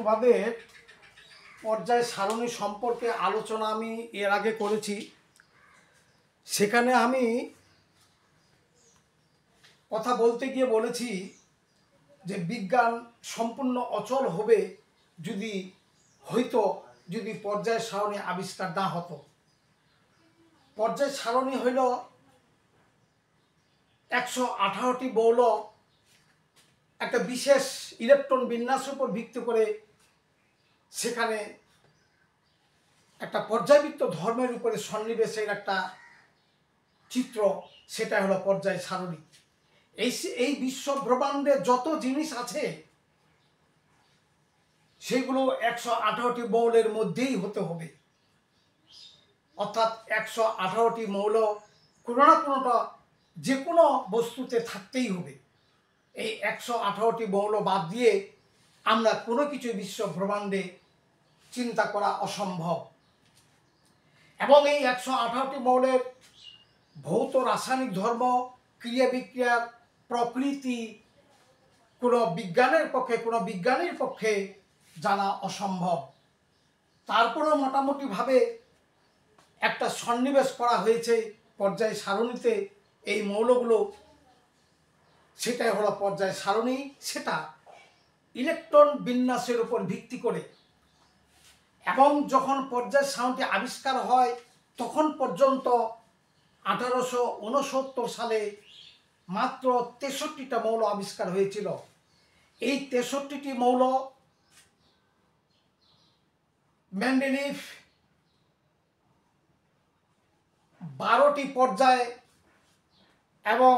তোমাদের পর্যায় সারণী সম্পর্কে আলোচনা আমি এর আগে করেছি। সেখানে আমি কথা বলতে গিয়ে বলেছি যে বিজ্ঞান সম্পূর্ণ অচল হবে যদি পর্যায় সারণী আবিষ্কার না হতো। পর্যায় সারণী হইল 118টি মৌল একটা বিশেষ ইলেকট্রন বিন্যাসের উপর ভিত্তি করে সেখানে একটা পর্যায়বৃত্ত ধর্মের উপরে সন্নিবেশের একটা চিত্র, সেটা হলো পর্যায় সারণী। এই বিশ্ব ব্রহ্মাণ্ডে যত জিনিস আছে সেগুলো 118টি মৌলের মধ্যেই হতে হবে, অর্থাৎ 118টি মৌল কোনো না কোনোটা যে কোনো বস্তুতে থাকতেই হবে। এই 118টি মৌল বাদ দিয়ে আমরা কোনো কিছু বিশ্ব ব্রহ্মাণ্ডে চিন্তা করা অসম্ভব। এবং এই 118টি মৌলের ভৌত রাসায়নিক ধর্ম, ক্রিয়া বিক্রিয়ার প্রকৃতি কোনো বিজ্ঞানীর পক্ষে জানা অসম্ভব। তারপরেও মোটামুটিভাবে একটা সন্নিবেশ করা হয়েছে পর্যায় সারণীতে এই মৌলগুলো, সেটাই হলো পর্যায় সারণী। সেটা ইলেকট্রন বিন্যাসের উপর ভিত্তি করে। এবং যখন পর্যায় সারণীটি আবিষ্কার হয় তখন পর্যন্ত 1869 সালে মাত্র 63টা মৌল আবিষ্কার হয়েছিল। এই 63টি মৌল মেন্ডেলিভ 12টি পর্যায়ে এবং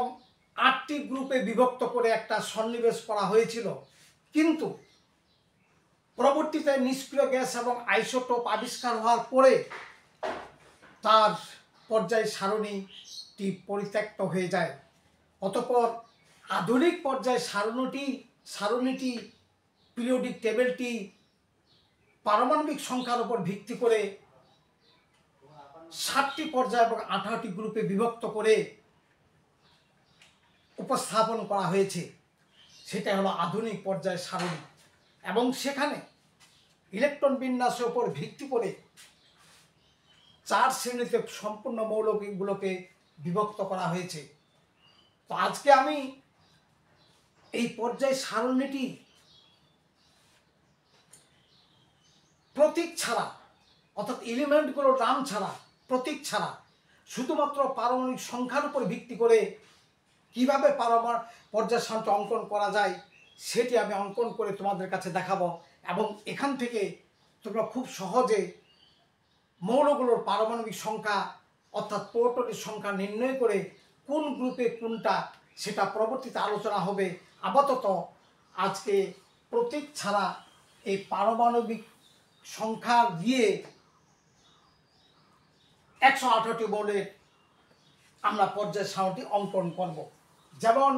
8টি গ্রুপে বিভক্ত করে একটা সন্নিবেশ করা হয়েছিল। কিন্তু পরবর্তীতে নিষ্ক্রিয় গ্যাস এবং আইসোটোপ আবিষ্কার হওয়ার পরে তার পর্যায় সারণীটি পরিত্যক্ত হয়ে যায়। অতঃপর আধুনিক পর্যায় সারণীটি পিরিয়ডিক টেবিলটি পারমাণবিক সংখ্যার উপর ভিত্তি করে 7টি পর্যায় এবং 18টি গ্রুপে বিভক্ত করে উপস্থাপন করা হয়েছে। সেটা হলো আধুনিক পর্যায় সারণী। এবং সেখানে ইলেকট্রন বিন্যাসের উপর ভিত্তি করে 4 শ্রেণীতে সম্পূর্ণ মৌলগুলোকে বিভক্ত করা হয়েছে। তো আজকে আমি এই পর্যায় সারণীটি প্রতীক ছাড়া, অর্থাৎ এলিমেন্টগুলোর নাম ছাড়া, প্রতীক ছাড়া শুধুমাত্র পারমাণবিক সংখ্যার উপর ভিত্তি করে কিভাবে পর্যায় সারণীটি অঙ্কন করা যায় সেটি আমি অঙ্কন করে তোমাদের কাছে দেখাবো। এবং এখান থেকে তোমরা খুব সহজে মৌলগুলোর পারমাণবিক সংখ্যা অর্থাৎ প্রোটনের সংখ্যা নির্ণয় করে কোন গ্রুপে কোনটা সেটা পরবর্তীতে আলোচনা হবে। আপাতত আজকে প্রতীক ছাড়া এই পারমাণবিক সংখ্যা দিয়ে 118টি মৌলের আমরা পর্যায় সারণীটি অঙ্কন করব। যেমন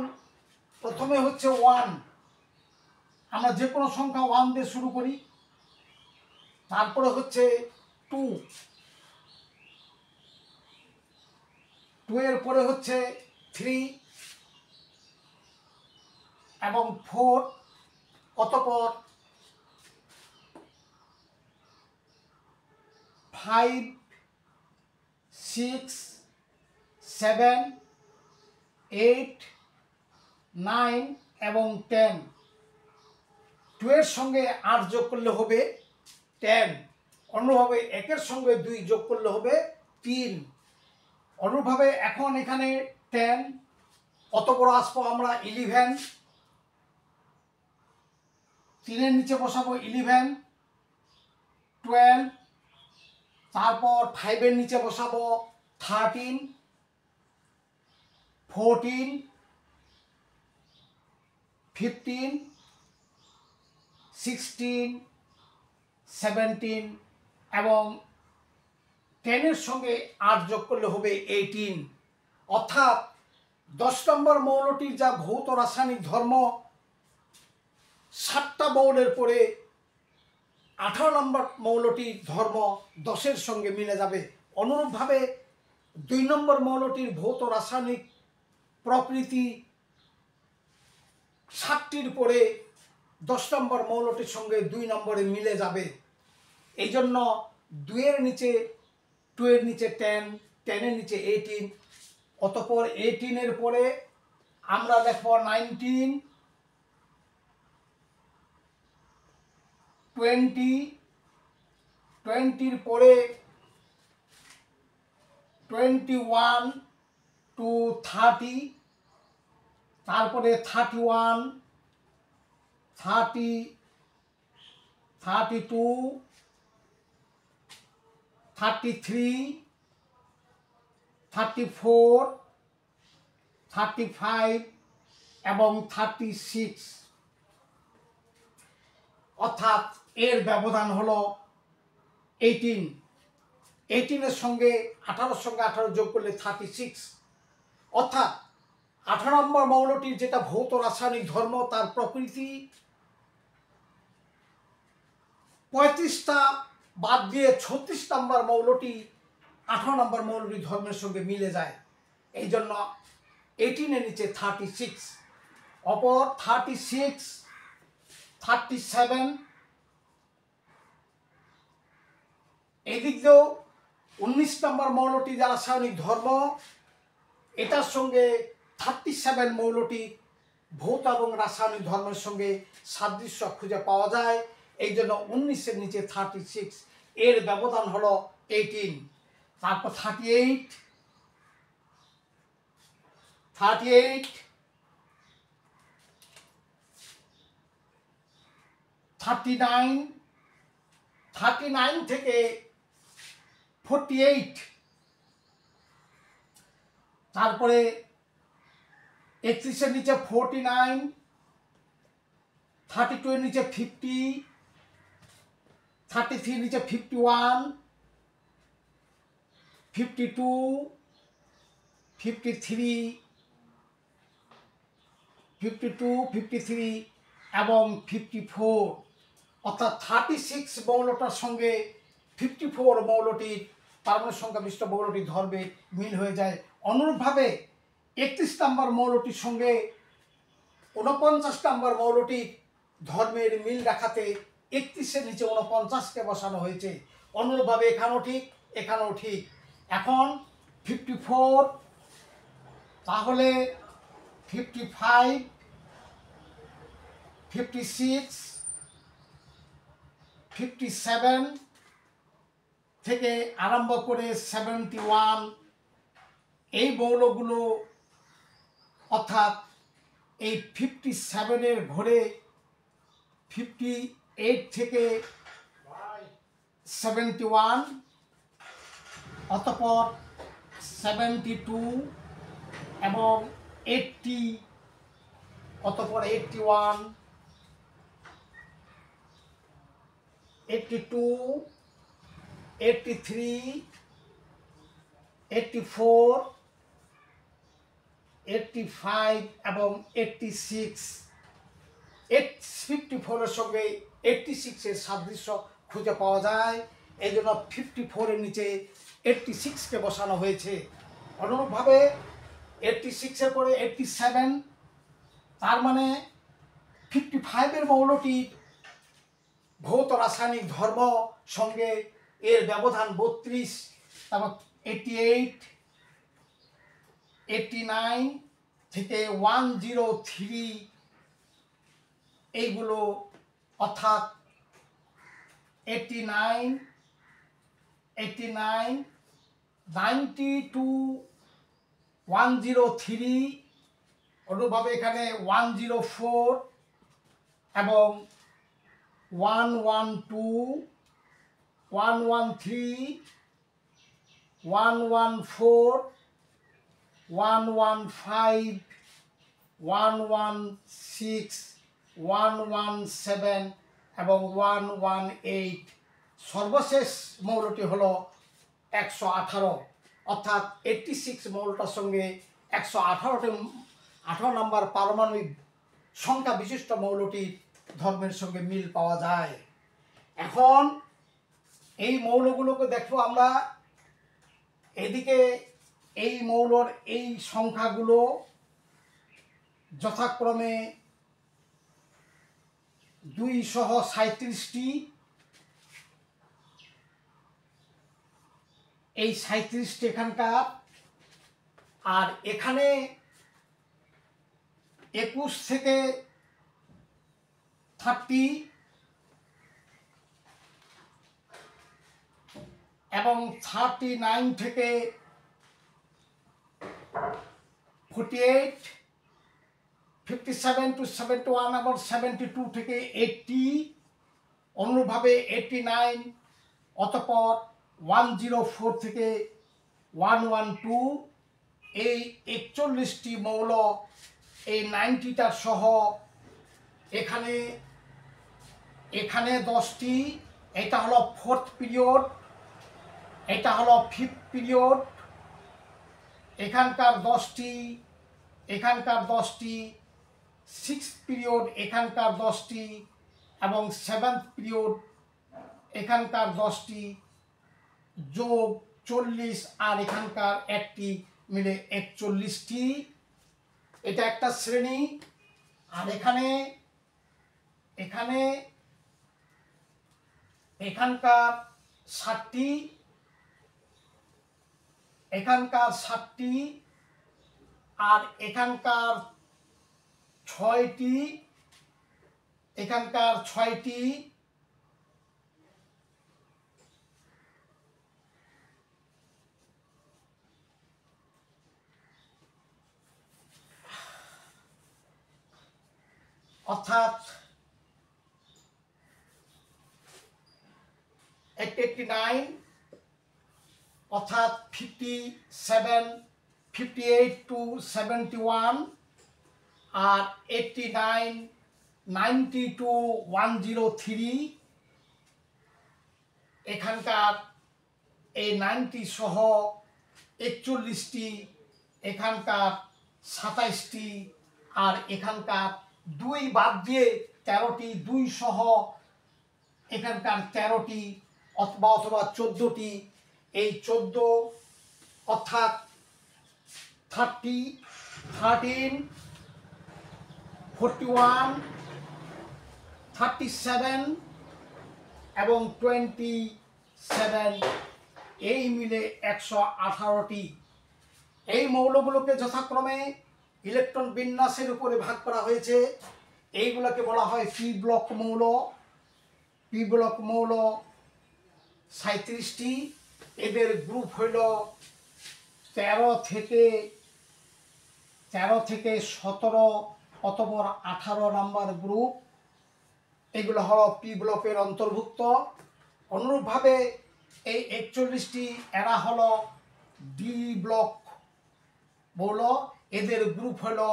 প্রথমে হচ্ছে 1, আমরা যে কোনো সংখ্যা 1 দিয়ে শুরু করি। তারপরে হচ্ছে 2, 2 এর পরে হচ্ছে 3 এবং 4, অতঃপর 5, 6, 7, 8, 9 এবং 10। 2 এর সঙ্গে 8 যোগ করলে হবে 10। অন্যভাবে 1 সঙ্গে 2 যোগ করলে হবে 3। অনুরূপভাবে এখন এখানে 10, অতঃপর আসবো আমরা 11, 3 এর নিচে বসাবো 11, 12, তারপর 5 এর নিচে বসাবো 13, 14, 15, 16, 17 এবং 10 এর সঙ্গে 8 যোগ করলে হবে 18। অর্থাৎ 10 নম্বর মৌলটির যা ভৌত রাসায়নিক ধর্ম 7টা মৌলের পরে 18 নম্বর মৌলটির ধর্ম 10-এর সঙ্গে মিলে যাবে। অনুরূপভাবে 2 নম্বর মৌলটির ভৌত রাসায়নিক প্রকৃতি 7টির পরে 10 নম্বর মৌলটির সঙ্গে 2 নম্বরে মিলে যাবে। এই জন্য 2 এর নিচে 2 এর নিচে 10, 10 এর নিচে 18, অতঃপর 18 এর পরে আমরা দেখব 19, 20, 20 এর পরে 21 to 30, তারপরে 31, 30, 32, 33, 34, 35 এবং 36, অর্থাৎ এর ব্যবধান হলো 18। 18 এর সঙ্গে 18 সঙ্গে 18 যোগ করলে 36, অর্থাৎ 18 নম্বর মৌলটির যেটা ভৌত রাসায়নিক ধর্ম, তার প্রকৃতি 35টা বাদ দিয়ে 36 নম্বর মৌলটি 18 নম্বর মৌলটির ধর্মের সঙ্গে মিলে যায়। এই জন্য 18 এর নিচে 36, অপর 36, 37, এদিক দিয়েও 19 নম্বর মৌলটি যারা রাসায়নিক ধর্ম, এটার সঙ্গে 37 মৌলটি ভৌত এবং রাসায়নিক ধর্মের সঙ্গে সাদৃশ্য খুঁজে পাওয়া যায়। এই জন্য 19 এর নিচে 36, এর ব্যবধান হলো 18। তারপর 38, 39 থেকে 48, তারপরে 31 এর নিচে 49, 32 এর নিচে 50, 33 এর নিচে 51, 52, 53, 53 এবং 54, অর্থাৎ 36 মৌলটার সঙ্গে 54 মৌলটির পারমাণবিক সংখ্যা বিশিষ্ট মৌলটির ধর্মে মিল হয়ে যায়। অনুরূপভাবে 31 নম্বর মৌলটির সঙ্গে 49 নম্বর মৌলটির ধর্মের মিল রাখাতে 31 এর নিচে 49কে বসানো হয়েছে। অনুরূপভাবে এখানেও ঠিক, এখানেও ঠিক। এখন 54, তাহলে 55, 56, 57 থেকে আরম্ভ করে 71, এই মৌলগুলো অর্থাৎ এই 57-এর ঘরে 58 থেকে 71, অতঃপর 72 এবং 80, অতঃপর 81, 82, 83, 84, 85 এবং 86। 54 এর সঙ্গে 86 এর সাদৃশ্য খুঁজে পাওয়া যায়। এই জন্য 54 এর নিচে 86কে বসানো হয়েছে। অনুরূপভাবে 86 এর পরে 87, তার মানে 55 এর মৌলটির ভৌত রাসায়নিক ধর্ম সঙ্গে এর ব্যবধান 32, তারপর 88, 89 থেকে 103, এইগুলো অর্থাৎ 89, 90 to 103, অনুরূপভাবে এখানে 104 এবং 112, 113, 114, 115, 116, 117 এবং 118। সর্বশেষ মৌলটি হলো 118, অর্থাৎ 86 মৌলটার সঙ্গে 118 নম্বর পারমাণবিক সংখ্যা বিশিষ্ট মৌলটির ধর্মের সঙ্গে মিল পাওয়া যায়। এখন এই মৌলগুলোকে দেখো আমরা, এদিকে এই মৌলর এই সংখ্যাগুলো যথাক্রমে 2 সহ 37টি, এই 37টি এখানকার, আর এখানে 21 থেকে 30 এবং 39 থেকে 48, 57 to 71 এবং 72 থেকে 80, অনুরূপভাবে 89, অতঃপর 104 থেকে 112, এই 41টি মৌল এই 90টার সহ এখানে 10টি, এটা হলো 4th পিরিয়ড, এটা হলো 5th পিরিয়ড, এখানকার 10টি, এখানকার 10টি, 6th পিরিয়ড এখানকার 10টি এবং 7th পিরিয়ড এখানকার 10টি, যোগ 40 আর এখানকার একটি, মিলে 41টি। এটা একটা শ্রেণী। আর এখানে এখানকার 7টি, এখানকার 7টি, আর এখানকার 6টি, এখানকার 6টি, অর্থাৎ 89, অর্থাৎ 57, 58 to 71, আর 89, 90 to 103, এখানকার এই 90 সহ 41টি, এখানকার 27টি, আর এখানকার 2 বাদ দিয়ে 13টি, 2 সহ এখানকার 13টি অথবা 14টি, এই 14, অর্থাৎ 30, 13, 41, 37 এবং 27, এই মিলে 118টি। এই মৌলগুলোকে যথাক্রমে ইলেকট্রন বিন্যাসের উপরে ভাগ করা হয়েছে। এইগুলোকে বলা হয় পি ব্লক মৌল। পি ব্লক মৌল 37টি, এদের গ্রুপ হইল 13 থেকে 17 অথবা 18 নাম্বার গ্রুপ। এগুলো হলো পি ব্লকের অন্তর্ভুক্ত। অনুরূপভাবে এই 41টি এরা হলো ডি ব্লক মৌল। এদের গ্রুপ হলো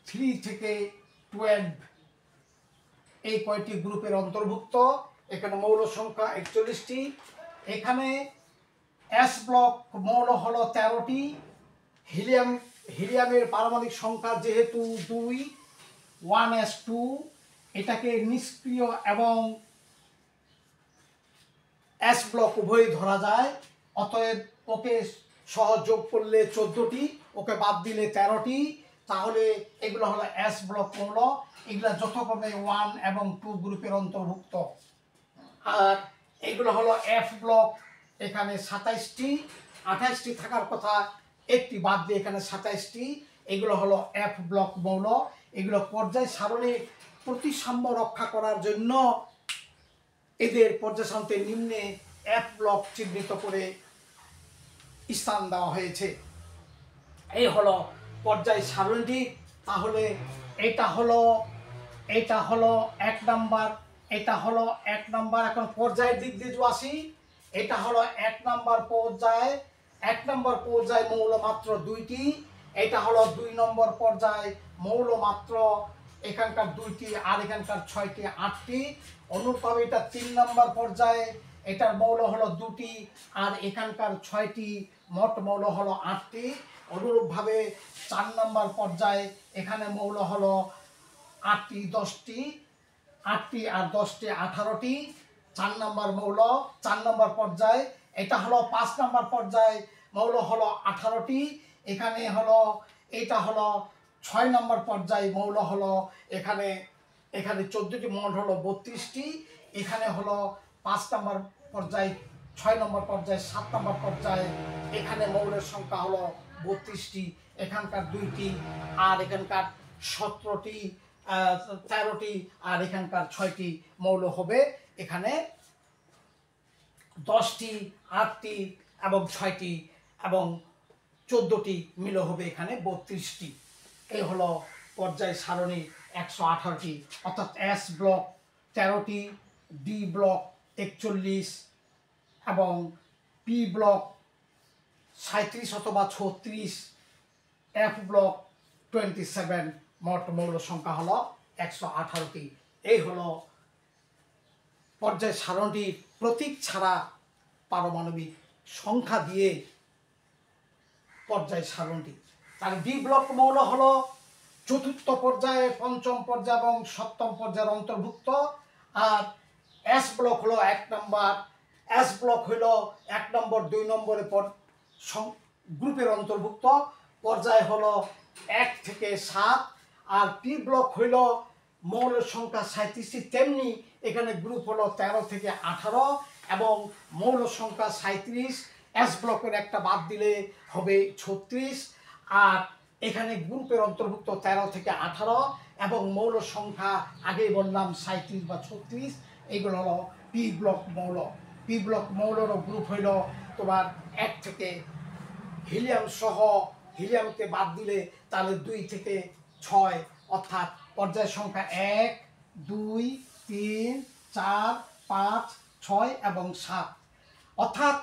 3 থেকে 12। এই কয়টি গ্রুপের অন্তর্ভুক্ত। এখানে মৌল সংখ্যা 41টি। এখানে এস ব্লক মৌল হলো 13টি। হিলিয়ামের পারমাণবিক সংখ্যা যেহেতু 2, 1s2, এটাকে নিষ্ক্রিয় এবং এস ব্লক উভয়ই ধরা যায়। অতএব ওকে সহযোগ করলে 14টি, ওকে বাদ দিলে 13টি, তাহলে এগুলো হলো এস ব্লক মৌল। এগুলো যথাক্রমে 1 এবং 2 গ্রুপের অন্তর্ভুক্ত। আর এগুলো হলো এফ ব্লক, এখানে 27টি, 28টি থাকার কথা, একটি বাদ দিয়ে এখানে 27টি। এগুলো হলো এফ ব্লক মৌল। এগুলো পর্যায় সারণীর প্রতিসাম্য রক্ষা করার জন্য এদের পর্যায় সারণীতে নিম্নে এফ ব্লক চিহ্নিত করে স্থান দেওয়া হয়েছে। এই হলো পর্যায় সারণীটি। তাহলে এটা হলো 1 নাম্বার, এটা হলো 1 নাম্বার। এখন পর্যায়ের দিক দিয়ে আসি। এটা হলো 1 নাম্বার পর্যায়। 1 নাম্বার পর্যায় মৌল মাত্র 2টি। এটা হলো 2 নম্বর পর্যায়, মৌল মাত্র এখানকার 2টি আর এখানকার 6টি, 8টি। অনুরূপভাবে এটা 3 নম্বর পর্যায়ে, এটার মৌল হলো 2টি আর এখানকার 6টি, মোট মৌল হলো 8টি। অনুরূপভাবে 4 নম্বর পর্যায়ে এখানে মৌল হলো 8টি, 10টি, 8টি আর 10টি, 18টি। 4 নম্বর মৌল 4 নম্বর পর্যায়ে। এটা হলো 5 নম্বর পর্যায়ে, মৌল হলো 18টি। এখানে হলো এটা হলো 6 নম্বর পর্যায়ে, মৌল হলো এখানে এখানে 14টি মোট হলো 32টি, এখানে হলো 5 নম্বর পর্যায়, 6 নম্বর পর্যায়ে, 7 নম্বর পর্যায়ে এখানে মৌলের সংখ্যা হলো 32টি, এখানকার 2টি, আর এখানকার 17টি, 13টি, আর এখানকার 6টি মৌল হবে। এখানে 10টি, 8টি এবং 6টি এবং 14টি মিলে হবে এখানে 32টি। এই হলো পর্যায় সারণী 118টি, অর্থাৎ এস ব্লক 13টি, ডি ব্লক 41 এবং পি ব্লক 37 অথবা 36, এফ ব্লক 27, মোট মৌল সংখ্যা হলো 118টি। এই হলো পর্যায় সারণীর প্রতীক ছাড়া পারমাণবিক সংখ্যা দিয়ে পর্যায় সারণী। তাহলে ডি ব্লক মৌল হলো চতুর্থ পর্যায়ে, পঞ্চম পর্যায় এবং সপ্তম পর্যায়ের অন্তর্ভুক্ত। আর এস ব্লক হলো 1 নম্বর, এস ব্লক হলো 1 নম্বর 2 নম্বরের পর গ্রুপের অন্তর্ভুক্ত। পর্যায় হলো 1 থেকে 7। আর পি ব্লক হইল মৌলের সংখ্যা 37টি, তেমনি এখানে গ্রুপ হলো 13 থেকে 18 এবং মৌল সংখ্যা 37। এস ব্লকের একটা বাদ দিলে হবে 36। আর এখানে গ্রুপের অন্তর্ভুক্ত 13 থেকে 18 এবং মৌল সংখ্যা আগেই বললাম 37 বা 36। এইগুলো হলো পি ব্লক মৌল। পি ব্লক মৌলেরও গ্রুপ হইল তোমার 1 থেকে, হিলিয়াম সহ হিলিয়ামকে বাদ দিলে তাহলে 2 থেকে 6, অর্থাৎ পর্যায় সংখ্যা 1, 2, 3, 4, 5, 6 এবং 7। অর্থাৎ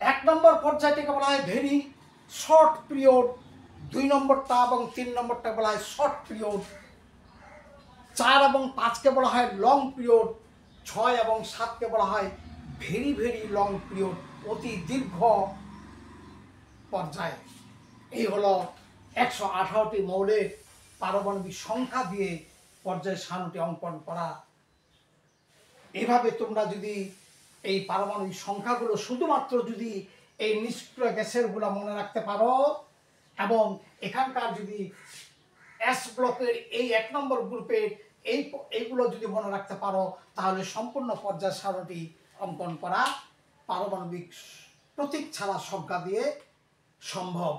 1 নম্বর পর্যায়টাকে বলা হয় ভেরি শর্ট পিরিয়ড, 2 নম্বরটা এবং 3 নম্বরটা বলা হয় শর্ট পিরিয়ড, 4 এবং 5কে বলা হয় লং পিরিয়ড, 6 এবং 7কে বলা হয় ভেরি ভেরি লং পিরিয়ড, অতি দীর্ঘ পর্যায়। এই হলো 118টি মৌলের পারমাণবিক সংখ্যা দিয়ে পর্যায় সারণীটি অঙ্কন করা। এভাবে তোমরা যদি এই পারমাণবিক সংখ্যাগুলো শুধুমাত্র যদি এই নিষ্ক্রিয় গ্যাসেরগুলো মনে রাখতে পারো এবং এখানকার যদি এস ব্লকের এই 1 নম্বর গ্রুপের এইগুলো যদি মনে রাখতে পারো, তাহলে সম্পূর্ণ পর্যায় সারণীটি অঙ্কন করা পারমাণবিক প্রতীক ছাড়া সংখ্যা দিয়ে সম্ভব।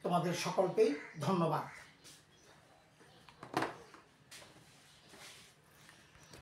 তোমাদের সকলকেই ধন্যবাদ।